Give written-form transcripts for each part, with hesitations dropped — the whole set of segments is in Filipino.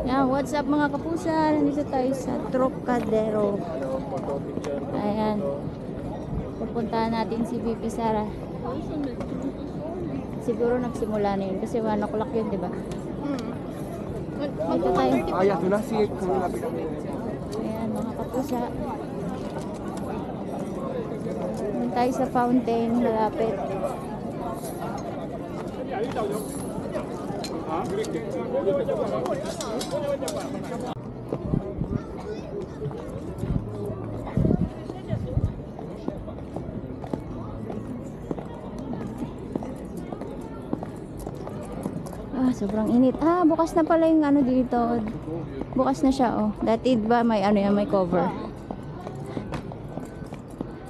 Yan, what's up mga kapusa? Nandito tayo sa Trocadero. Ayan. Pupuntahan natin si BP Sara. Siguro nagsimula na yun kasi 1 o'clock yun, di ba? Dito tayo. Ayan, ito na si Ayan mga kapusa. Doon tayo sa fountain, malapit. Sobrang init. Bukas na pala yung ano dito. Bukas na siya, oh. Dati ba may ano yan, may cover.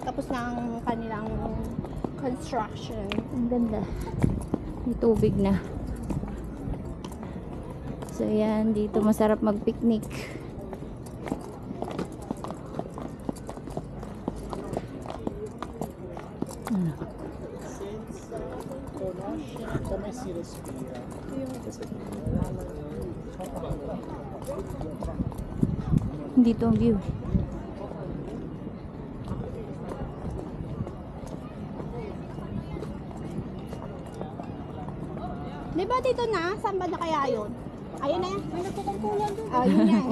Tapos na ang kanilang construction. Ang ganda. May tubig na. So yan, dito masarap mag-picnic. Dito ang view. Di ba dito na? Saan ba na kaya yun? Ayun na yan. May nagkukumpulan doon. Ayun yan.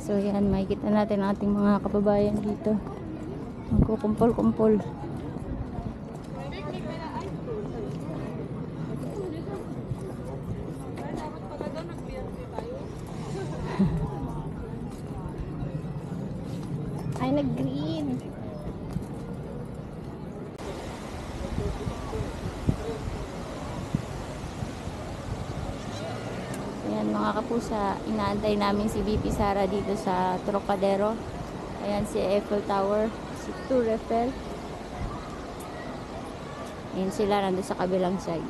So yan, makikita natin ang ating mga kababayan dito. Magkukumpol-kumpol. Ay, nag-green. Ayan mga kapusa, inaantay namin si BP Sara dito sa Trocadero. Ayan si Eiffel Tower, si Tour Eiffel. Ayan sila nandun sa kabilang side.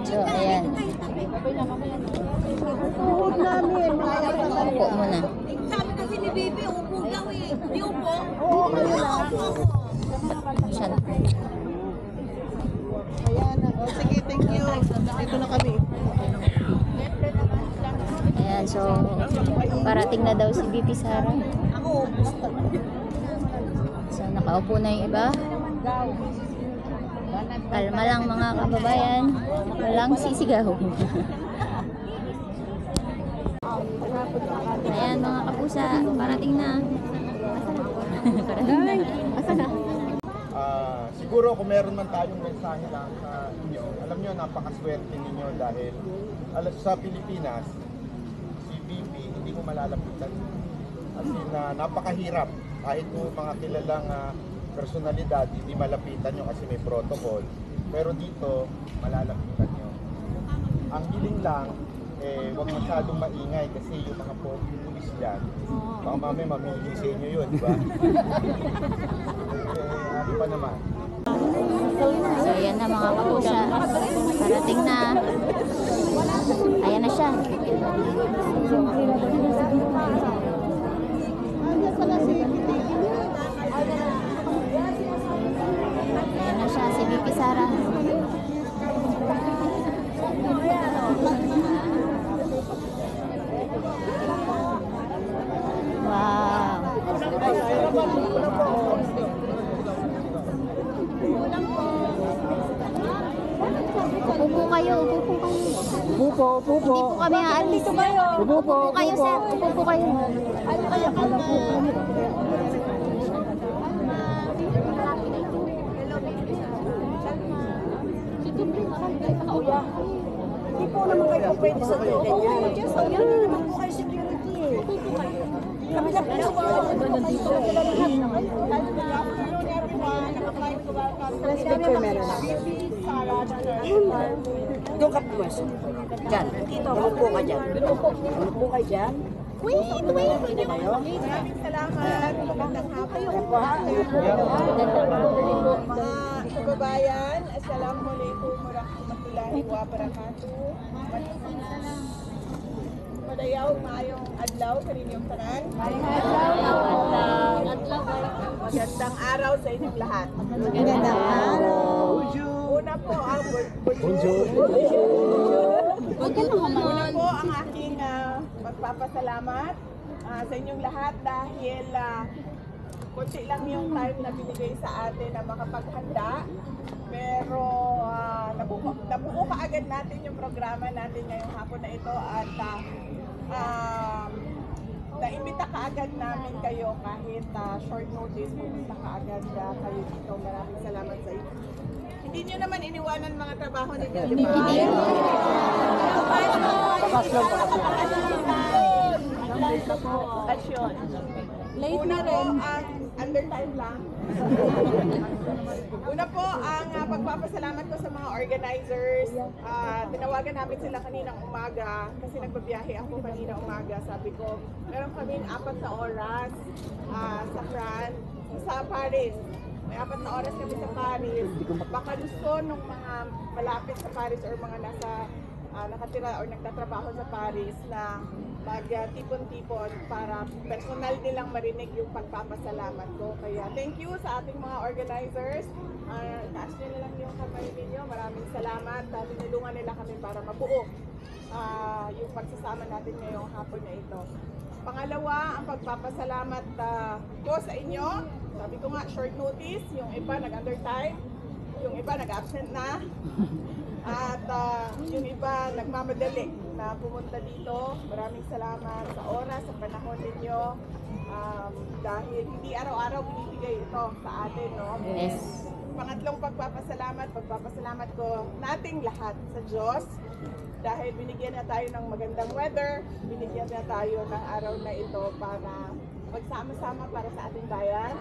So ayan. Tuhod namin. Upo muna. Sabi kasi ni Bibi, upo daw eh. Di upo? Oo, kayo lang. Siya. Ayan. Sige, thank you. Dito na kami. Ayan, so parating na daw si BP Sara. Ako, gusto. So nakaupo na yung iba. Kalma lang mga kababayan. Walang sisigaw. Ayan mga kapusa, parating na. Parating na. siguro kung meron man tayong mensahe lang sa inyo, alam nyo, napakaswerte ninyo dahil sa Pilipinas, si BP hindi mo malalapitan. As in, napakahirap. Kahit po mga kilalang personalidad, hindi malapitan nyo kasi may protocol. Pero dito, malalapitan nyo. Ang hiling lang, huwag masyadong maingay kasi yung mga pulis dyan, baka mamaya mamili sa inyo yun, di ba? Ano pa naman? So ayan na mga kapusa, parating na. Ayan na siya. Ayan na siya, si BP Sara. Wow. Upo po kayo, upo po kayo. Upo po, upo po. Hindi po kami aalis. Upo po, Upo po kayo, upo po. sir. Upo po kayo. Hindi po naman kayo pwede sa toilet niya. Yan na naman po kayo security eh. Kami lang po Let's picture meron. Doon ka pumas. Diyan. Dito, umupo ka dyan. Umupo ka dyan. Wait. Pwede kayo? Maraming salamat. Magandang hapon. Mga kababayan, assalamualaikum warahmatullahi wabarakatuh. Padayaw, maayong adlaw, kaninyong tanan. Magandang araw sa inyong lahat. Magandang araw. Una po ang Una po ang aking magpapasalamat sa inyong lahat dahil konti lang yung time na binigay sa atin na makapaghanda. Pero nabuo kaagad natin yung programa natin ngayong hapon na ito at naimbita kaagad namin kayo kahit short notice, pumunta kaagad kayo dito. Maraming salamat sa inyo. Hindi nyo naman iniwanan mga trabaho ninyo, di ba? Bakasyon. Una po ang undertime lang. Una po ang pagpapasalamat ko sa mga organizers. Tinawagan namin sila kaninang umaga kasi nagbabiyahe ako kaninang umaga. Sabi ko, meron kaming 4 na oras sa France, sa Paris. May 4 na oras kami sa Paris. Baka gusto nung mga malapit sa Paris or mga nasa nakatira or nagtatrabaho sa Paris na magtipon-tipon para personal nilang marinig yung pagpapasalamat ko. Kaya thank you sa ating mga organizers. Taas nyo na lang yung kamay ninyo. Maraming salamat dahil tinulungan nila kami para mabuo yung pagsasama natin ngayong hapon na ito. Pangalawa, ang pagpapasalamat ko sa inyo. Sabi ko nga, short notice. Yung iba nag-undertime. Yung iba nag-absent na. At yung iba nagmamadali na pumunta dito. Maraming salamat sa oras, sa panahon ninyo. Dahil hindi araw-araw binibigay ito sa atin, no? Yes. Pangatlong pagpapasalamat ko nating lahat sa Diyos. Dahil binigyan na tayo ng magandang weather, binigyan na tayo ng araw na ito para magsama-sama para sa ating bayan.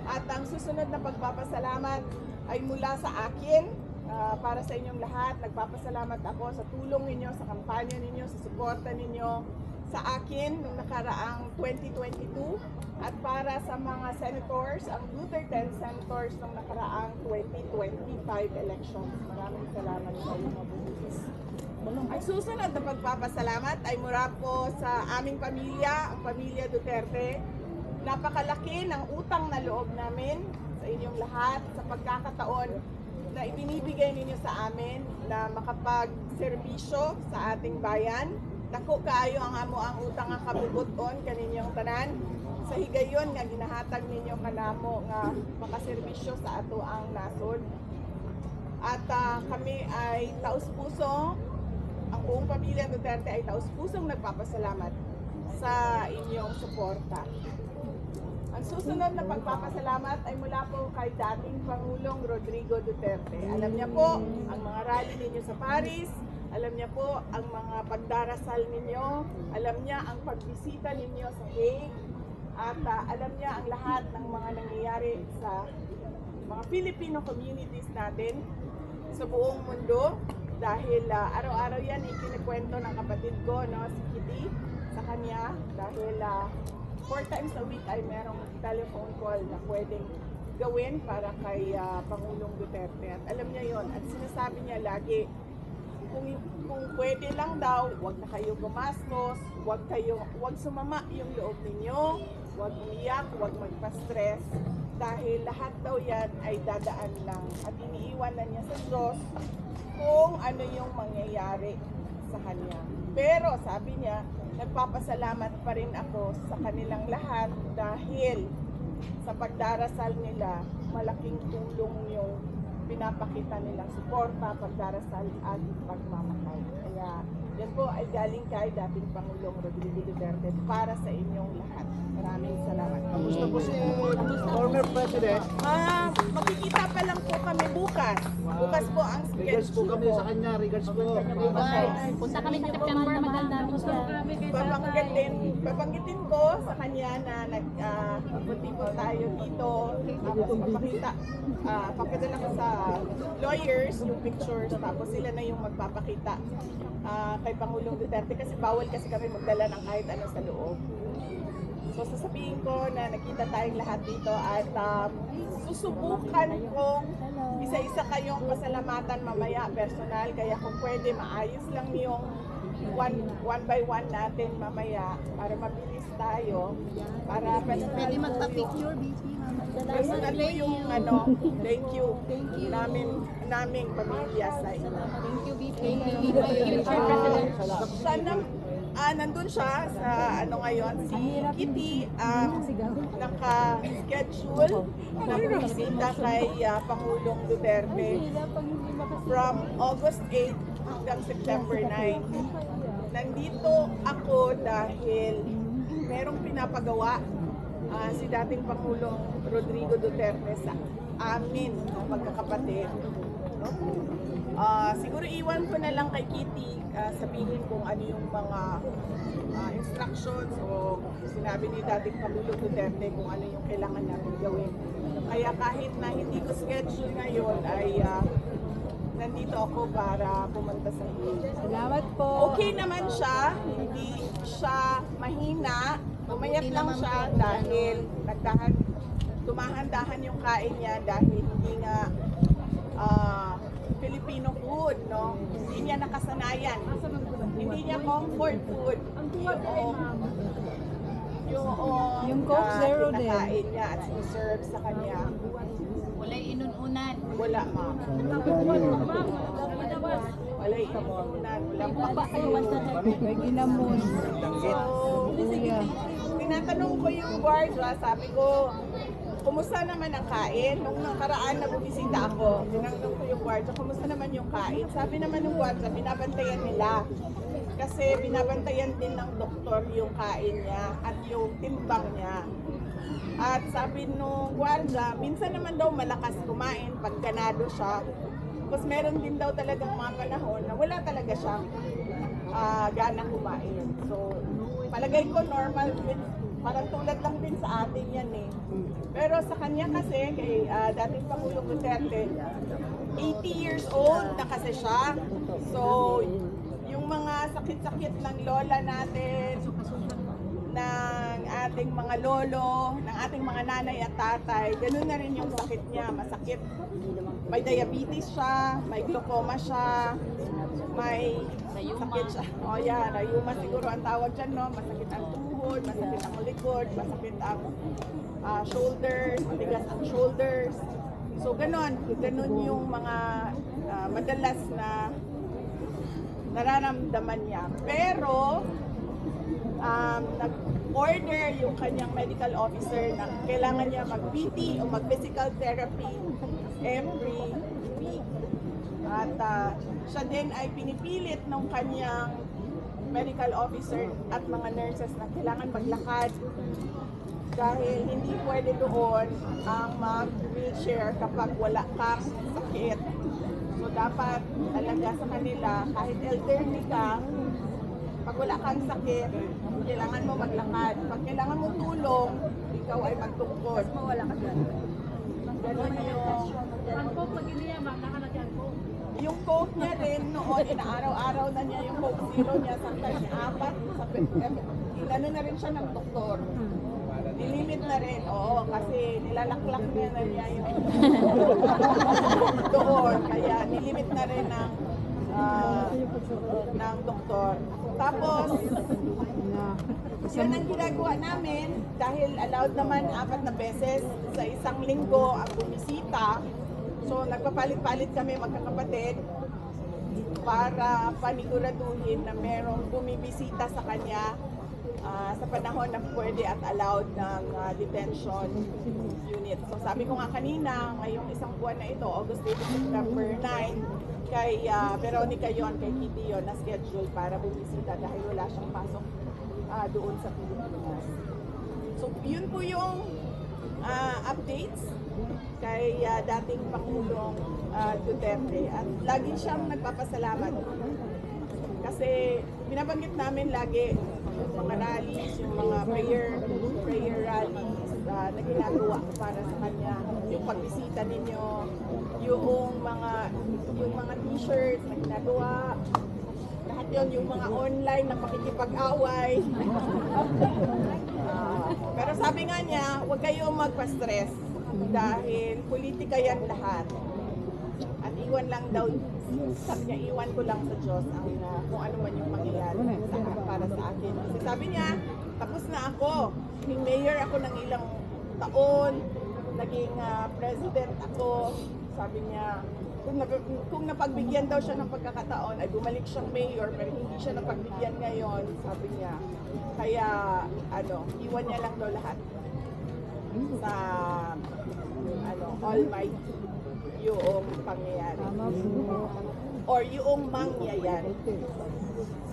At ang susunod na pagpapasalamat ay mula sa akin. Para sa inyong lahat, nagpapasalamat ako sa tulong ninyo, sa kampanya ninyo, sa suporta ninyo sa akin nung nakaraang 2022 at para sa mga senators, ang Duterte senators nung nakaraang 2025 elections. Maraming salamat sa inyong mabubutis. Ang susunod na pagpapasalamat ay mula po sa aming pamilya, ang pamilya Duterte. Napakalaki ng utang na loob namin sa inyong lahat sa pagkakataon na ibinibigay ninyo sa amin na makapag-serbisyo sa ating bayan. Dako kaayo ang amo ang utang nga kabubuton kaninyong tanan. Sa higayon nga ginahatag ninyo kanamo nga makaserbisyo sa ato ang nasod. At kami ay taus-puso, ang buong pamilya Duterte ay taus-pusong nagpapasalamat sa inyong suporta. Ang susunod na pagpapasalamat ay mula po kay dating Pangulong Rodrigo Duterte. Alam niya po ang mga rally ninyo sa Paris, alam niya po ang mga pagdarasal ninyo, alam niya ang pagbisita ninyo sa Hague, at alam niya ang lahat ng mga nangyayari sa mga Filipino communities natin sa buong mundo. Dahil araw-araw yan ikinikwento ng kapatid ko, no, si Kitty, sa kanya. Dahil 4 times a week ay merong telephone call na pwedeng gawin para kay Pangulong Duterte. At alam niya yon at sinasabi niya lagi, kung pwede lang daw, wag na kayo gumastos, wag sumama yung loob ninyo, wag umiyak, wag magpa-stress, dahil lahat daw yan ay dadaan lang. At iniiwan na niya sa Diyos kung ano yung mangyayari sa kanya. Pero sabi niya, nagpapasalamat pa rin ako sa kanilang lahat dahil sa pagdarasal nila, malaking tulong yung pinapakita nilang suporta, pagdarasal at pagmamahal. Kaya yan po ay galing kay dating Pangulong Rodrigo Duterte para sa inyong lahat. Maraming salamat. Kamusta po si former President? Makikita pa lang po kami bukas. Bukas po ang Regards po schedule kami po. sa kanya, regards po. Punta kami sa September, maganda namin siya. Babanggitin ko sa kanya na nagputipon tayo dito. Tapos papadala ko sa lawyers yung pictures. Tapos sila na yung magpapakita kay Pangulong Duterte kasi bawal kasi kami magdala ng kahit ano sa loob. So sasabihin ko na nakita tayong lahat dito at susubukan kong isa-isa kayong pasalamatan mamaya personal. Kaya kung pwede maayos lang yung one by one natin mamaya para mabilis tayo. Para pwede magpa-picture, personal po yung thank you naming pamilya sa inyo. Thank you, BP. Nandun siya sa ngayon, si Kitty, naka-schedule na bumisita kay Pangulong Duterte from August 8 hanggang September 9. Nandito ako dahil merong pinapagawa si dating Pangulong Rodrigo Duterte sa amin, magkakapatid. Siguro iwan ko na lang kay Kitty sabihin kung ano yung mga instructions o sinabi ni dating Pangulong Duterte kung ano yung kailangan natin gawin. Kaya kahit na hindi ko schedule ngayon ay nandito ako para pumunta sa inyo. Salamat po. Okay naman siya, hindi siya mahina. Umayat lang siya dahil tumahan-dahan yung kain niya dahil hindi nga Filipino food, no? Hindi niya nakasanayan. Hindi niya comfort food. Yung Coke Zero din. kinakain niya at siniserve sa kanya. Walay inununan. Wala, ma'am. Wala inuunan. May ginamon. So, tinatanong ko yung guardia, sabi ko, kumusta naman ang kain? Nung nakaraan na bumisita ako, tinanong ko yung guardia, kumusta naman yung kain? Sabi naman ng guardia, binabantayan nila. Kasi binabantayan din ng doktor yung kain niya at yung timbang niya. At sabi nung guardia, minsan naman daw malakas kumain pag ganado siya. Tapos meron din daw talagang mga panahon na wala talaga siyang gana kumain. So, palagay ko normal, parang tulad lang din sa atin yan eh. Pero sa kanya kasi, kay dating Pangulong Duterte, 80 years old na kasi siya. So, yung mga sakit-sakit ng lola natin, ng ating mga lolo, ng ating mga nanay at tatay, ganun na rin yung sakit niya, masakit. May diabetes siya, may glaucoma siya, may sakit siya. O yan, rayuma siguro ang tawag dyan, no? Masakit ang tuhod, masakit ang likod, masakit ang shoulders, matigas ang shoulders. So ganun yung mga madalas na nararamdaman niya. Pero, nag-order yung kanyang medical officer na kailangan niya mag-PT o mag-physical therapy every week. At siya din ay pinipilit ng kanyang medical officer at mga nurses na kailangan maglakad dahil hindi pwede doon ang mag-wheelchair kapag wala kang sakit. So dapat talaga sa kanila, kahit elderly ka, pag wala kang sakit, kailangan mo maglakad. Pag kailangan mo tulong, ikaw ay magtungkod. Wala ka dyan. Ganun yung Coke niya rin noon, inaaraw-araw na niya yung Coke Zero niya, sometimes 4. Inano na rin siya ng doktor. Nilimit na rin, oo, kasi nilalaklak na niya yung doon. Kaya nilimit na rin ng doktor. Tapos, yun ang ginagawa namin dahil allowed naman 4 na beses sa isang linggo ang bumisita. So, nagpapalit-palit kami magkakapatid para paniguraduhin na merong bumibisita sa kanya sa panahon na pwede at allowed ng detention unit. So, sabi ko nga kanina, ngayong isang buwan na ito, August 8 to September 9, kay Veronica yon, kay Kitty yon, na schedule para bumisita dahil wala siyang pasok doon sa Pilipinas. So, yun po yung updates kay dating Pangulong Duterte. At lagi siyang nagpapasalamat kasi binabanggit namin lagi yung mga rallies, yung mga prayer rallies na ginagawa para sa kanya, yung pagbisita ninyo, yung mga t-shirts na ginagawa, lahat yun, yung mga online na pakikipag-away. Pero sabi nga niya, huwag kayong magpa-stress dahil politika yan lahat. At iwan lang daw Sabi niya, iwan ko lang sa Diyos ang kung ano man yung mangyayari para sa akin. Kasi sabi niya, tapos na ako. Naging mayor ako ng ilang taon. Naging president ako. Sabi niya, kung napagbigyan daw siya ng pagkakataon, ay bumalik siyang mayor, pero hindi siya napagbigyan ngayon, sabi niya. Kaya, iwan niya lang daw lahat sa, Almighty, yung pangyayari. Or yung mangyayari.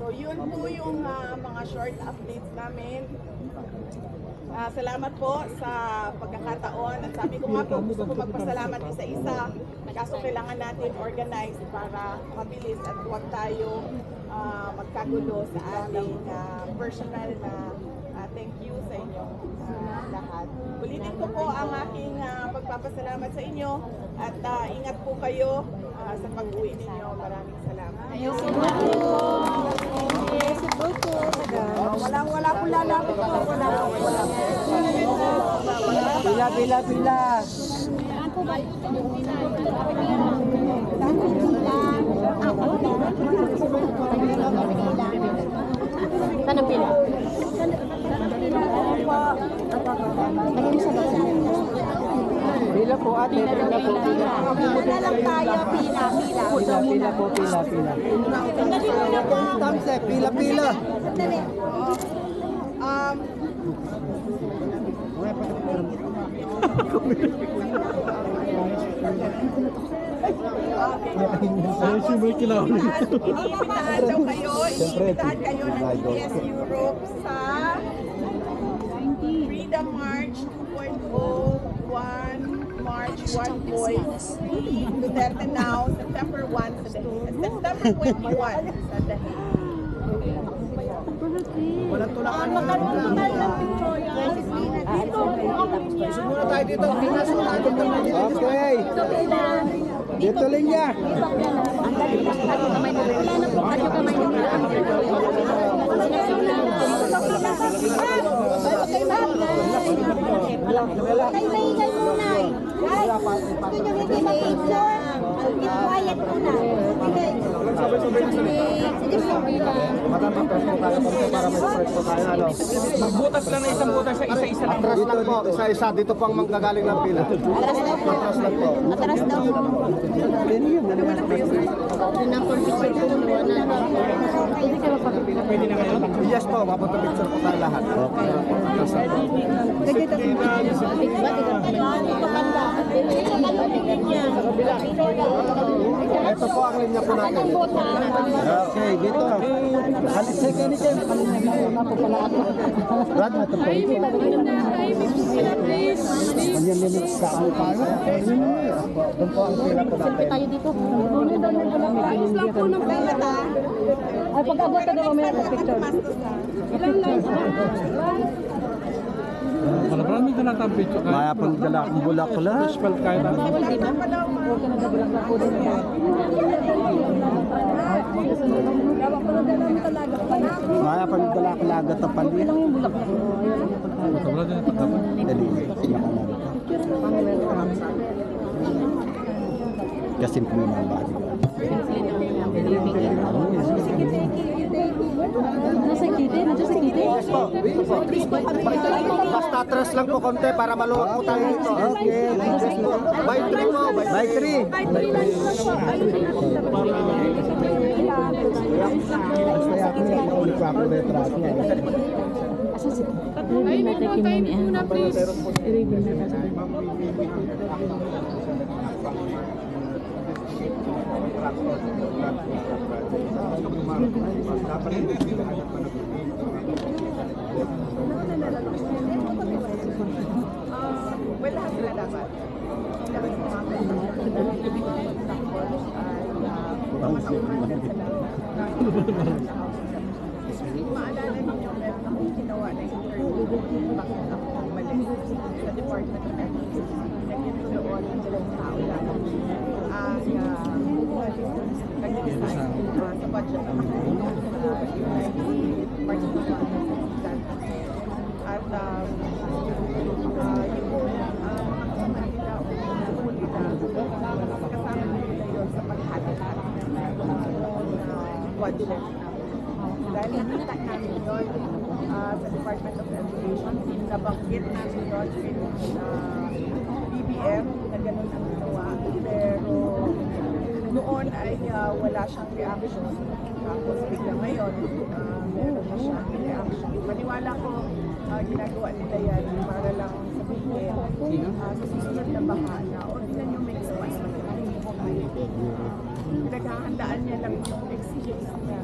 So, yun po yung mga short updates namin. Salamat po sa pagkakataon. At sabi ko nga po, gusto ko magpasalamat isa-isa. Kaso kailangan natin organize para mabilis at huwag tayo magkagulo sa ating personal na thank you sa inyong lahat. Ulitin ko po ang aking pagpapasalamat sa inyo at ingat po kayo sa pag-uwi ninyo. Maraming salamat. Wala po lalapit po. Pila. Tanong pila. Pila po ate, pila po. Pila lang tayo, pila. Tamse, pila. Inimbitahan daw kayo, inimbitahan kayo ng EBS Europe sa Freedom March 2.0, March 1.3, Duterte Now, September 1 sa Dahig. September 21 sa Dahig. Walang tulakan. Siguro tayo dito. Okay. Dito linya. Magbutas lang na isang butas sa isa-isa lang. Atras lang po, isa-isa. Dito po ang manggagaling ng pila. Atras lang po. Atras daw. Pwede na ngayon? Yes po, mapunta picture po tayo lahat. Ito po ang linya po natin. Okay, dito. Halit second ito. Brad, ito po. Ganyan limit sa ano pa. Doon po ang pila po natin. Tayo dito. Ayos lang po ng pera ta. Ay, pag-abot ka daw may picture. Ilang lines na? Marami ka na tang picture. Maya pang dala akong bulak-bulak. Spell kayo na. Maya pang dala akong lagat na pali. Sobra din ito. Kasi po naman ba? Nasa kitty? Nasa kitty? Basta atras lang po konti para maluwag po tayo dito. Okay. By 3 po. By 3. Ay, may mga time muna, please. Well, lahat sila dapat. Maalala ninyo, meron akong ginawa na interview bakit ako umalis sa Department of Energy. Naging doon ang dalawang tao lang ang nag-design sa budget ng particular at yung mga kasama nila o kasama nila yun sa paghati-hati ng budget. Dahil nakita namin yun sa Department of Education, nabanggit namin yun sa BBM na ganun ang ginawa. Pero noon ay wala siyang reaction. Tapos bigla ngayon, meron na siyang reaction. Maniwala ko, ginagawa nila yan para lang sabihin sa susunod na baha na tingnan nyo may express pinaghahandaan niya lang yung excuse niya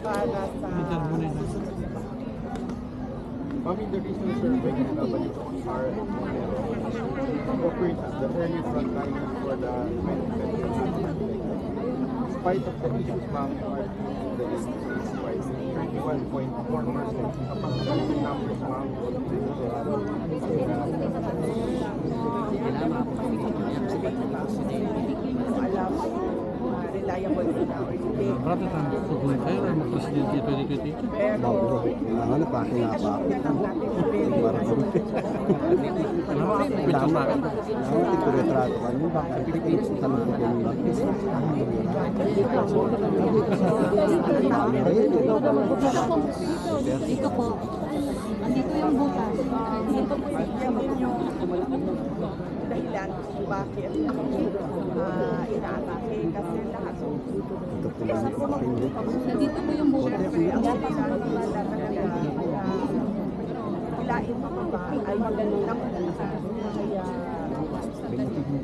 para sa susunod na baha. Mami, the recent survey in WHR offered the early frontliners for the 2020. Despite of the issues, ma'am, the agency is quite 31.4%. Kapag the numbers, ma'am, Alam reliable na or hindi. Berarti kan tuloy kayo ay mag-presidente 2022. Pero, Ano pa kaya pa? assume na lang natin na very Picture pa akin. Ako ito retrato ka niyo baka tanong ko din lang. Dito po. Andito yung butas. yan din yung dahilan kung bakit inaatake kasi lahat Ito po lang yung aking Nandito po yung butas. ang dapat hilain mo ba ay magaling lang kaya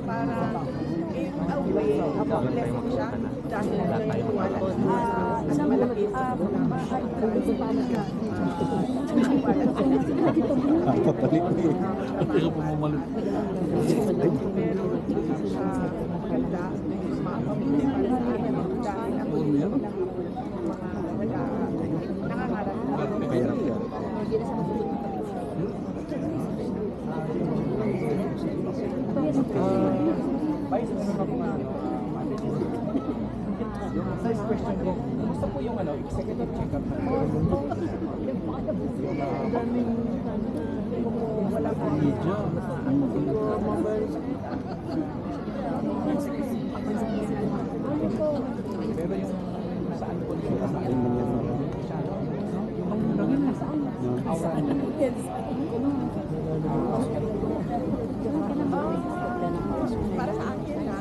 para in a way blessing siya dahil naniniwala siya at malapit kapatid niyo. Hindi ko pumalit. maganda mamili para sa inyo dahil ako yung mga nangangarap Mahirap yan. Size question ko, gusto po yung executive check-up na wala pa pero yung saan po yung para sa akin na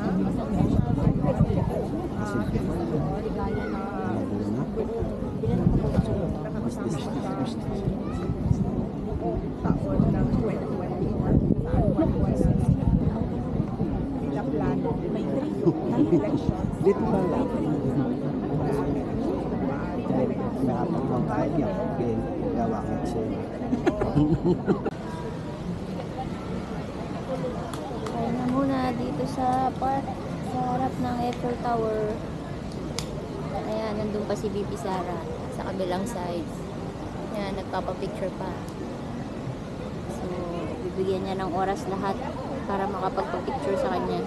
taon ng 2024 pinaplano may elections Dito pa lang. Napakapagpapag niya. Gawa ko siya. Kaya na muna dito sa park, sa harap ng Eiffel Tower. Ayan, nandun pa si BP Sara sa kabilang side. Ayan, nagpapapicture pa. So, bibigyan niya ng oras lahat para makapagpapicture sa kanya.